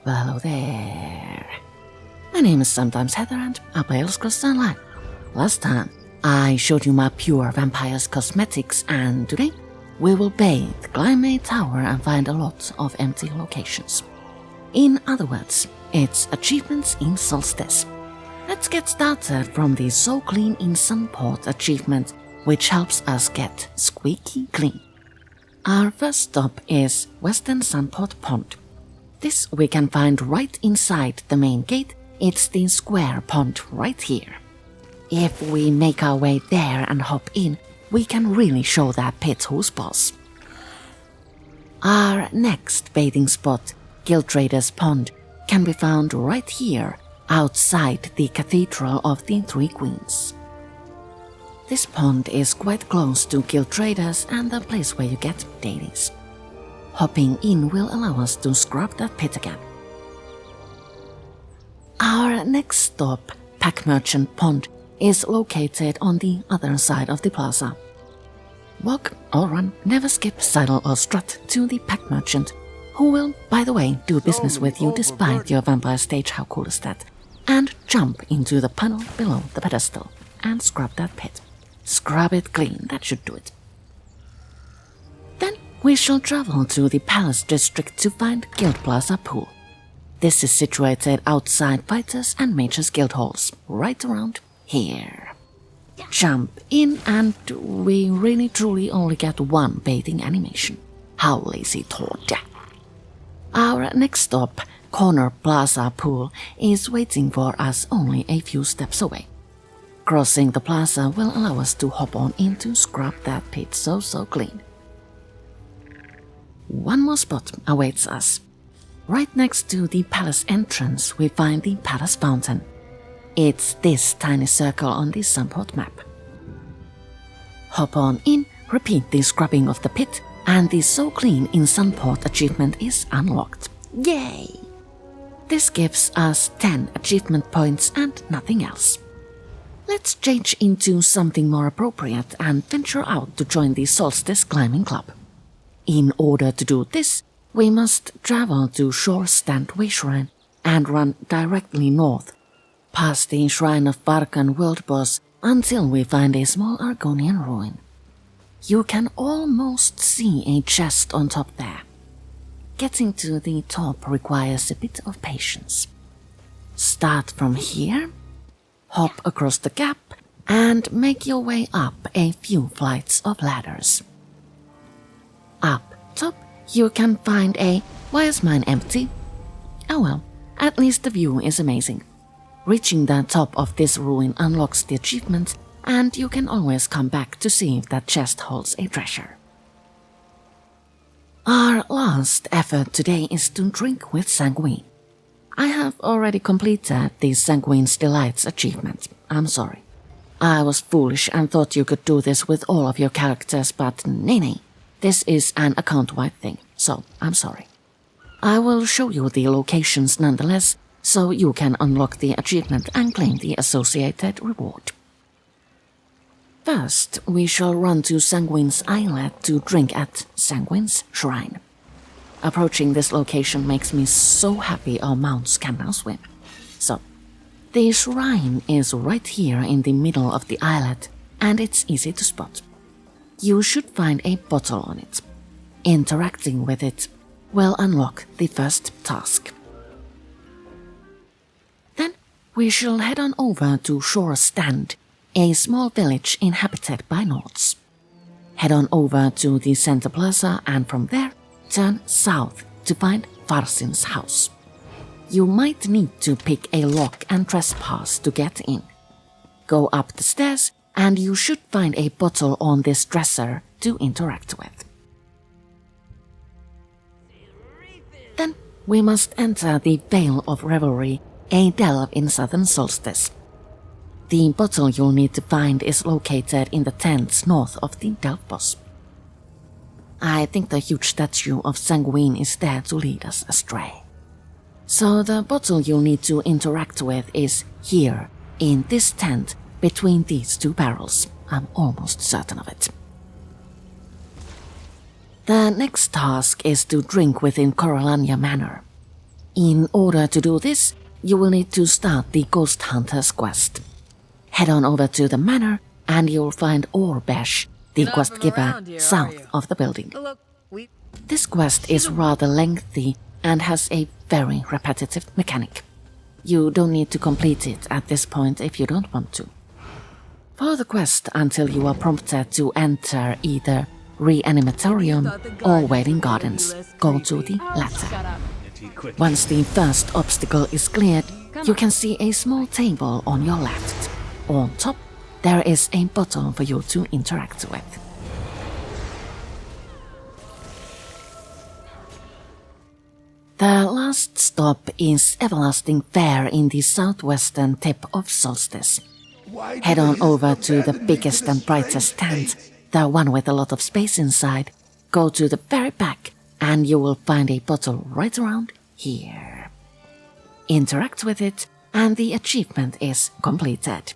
Well, hello there. My name is sometimes Heather and I play Elder Scrolls Online. Last time, I showed you my pure vampires cosmetics, and today we will bathe, climb a tower and find a lot of empty locations. In other words, it's achievements in Solstice. Let's get started from the So Clean in Sunport achievement, which helps us get squeaky clean. Our first stop is Western Sunport Pond. This we can find right inside the main gate. It's the square pond right here. If we make our way there and hop in, we can really show that pit who's boss. Our next bathing spot, Guild Trader's Pond, can be found right here, outside the Cathedral of the Three Queens. This pond is quite close to Guild Traders and the place where you get dailies. Hopping in will allow us to scrub that pit again. Our next stop, Pack Merchant Pond, is located on the other side of the plaza. Walk or run, never skip, sidle or strut to the Pack Merchant, who will, by the way, do business with you despite your vampire stage, how cool is that, and jump into the panel below the pedestal and scrub that pit. Scrub it clean, that should do it. Then we shall travel to the Palace District to find Guild Plaza Pool. This is situated outside Fighters and Mages Guild Halls, right around here. Jump in and we really truly only get one bathing animation. How lazy Toad. Our next stop, Corner Plaza Pool, is waiting for us only a few steps away. Crossing the plaza will allow us to hop on in to scrub that pit so clean. One more spot awaits us. Right next to the palace entrance we find the palace fountain. It's this tiny circle on the Sunport map. Hop on in, repeat the scrubbing of the pit, and the So Clean in Sunport achievement is unlocked. Yay! This gives us 10 achievement points and nothing else. Let's change into something more appropriate and venture out to join the Solstice Climbing Club. In order to do this, we must travel to Shore Stand Way Shrine and run directly north, past the Shrine of Varkan World Boss until we find a small Argonian ruin. You can almost see a chest on top there. Getting to the top requires a bit of patience. Start from here, hop across the gap, and make your way up a few flights of ladders. Up top, you can find a "Why is mine empty?" Oh well, at least the view is amazing. Reaching the top of this ruin unlocks the achievement, and you can always come back to see if that chest holds a treasure. Our last effort today is to drink with Sanguine. I have already completed the Sanguine's Delights achievement. I'm sorry. I was foolish and thought you could do this with all of your characters, but nay. This is an account-wide thing, so I'm sorry. I will show you the locations nonetheless, so you can unlock the achievement and claim the associated reward. First, we shall run to Sanguine's Islet to drink at Sanguine's Shrine. Approaching this location makes me so happy our mounts can now swim. So, the shrine is right here in the middle of the islet, and it's easy to spot. You should find a bottle on it. Interacting with it will unlock the first task. Then we shall head on over to Shore Stand, a small village inhabited by Nords. Head on over to the center plaza and from there turn south to find Farsin's house. You might need to pick a lock and trespass to get in. Go up the stairs and you should find a bottle on this dresser to interact with. Then we must enter the Vale of Revelry, a delve in Southern Solstice. The bottle you'll need to find is located in the tents north of the delve boss. I think the huge statue of Sanguine is there to lead us astray. So the bottle you'll need to interact with is here, in this tent, between these two barrels. I'm almost certain of it. The next task is to drink within Coralania Manor. In order to do this, you will need to start the Ghost Hunter's quest. Head on over to the manor and you'll find Orbesh, the quest giver, south of the building. This quest is rather lengthy and has a very repetitive mechanic. You don't need to complete it at this point if you don't want to. Follow the quest until you are prompted to enter either Reanimatorium or Waiting Gardens. Go to the latter. Once the first obstacle is cleared, you can see a small table on your left. On top, there is a bottle for you to interact with. The last stop is Everlasting Fair in the southwestern tip of Solstice. Head on over to the biggest and brightest tent, the one with a lot of space inside. Go to the very back and you will find a bottle right around here. Interact with it and the achievement is completed.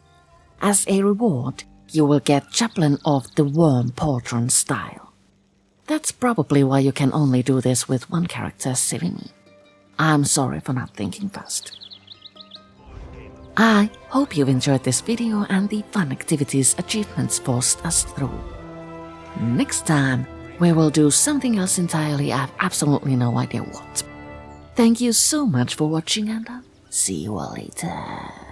As a reward, you will get Chaplain of the Worm Portron style. That's probably why you can only do this with one character, silly me. I'm sorry for not thinking fast. I hope you've enjoyed this video and the fun activities achievements forced us through. Next time, we will do something else entirely. I have absolutely no idea what. Thank you so much for watching and I'll see you all later.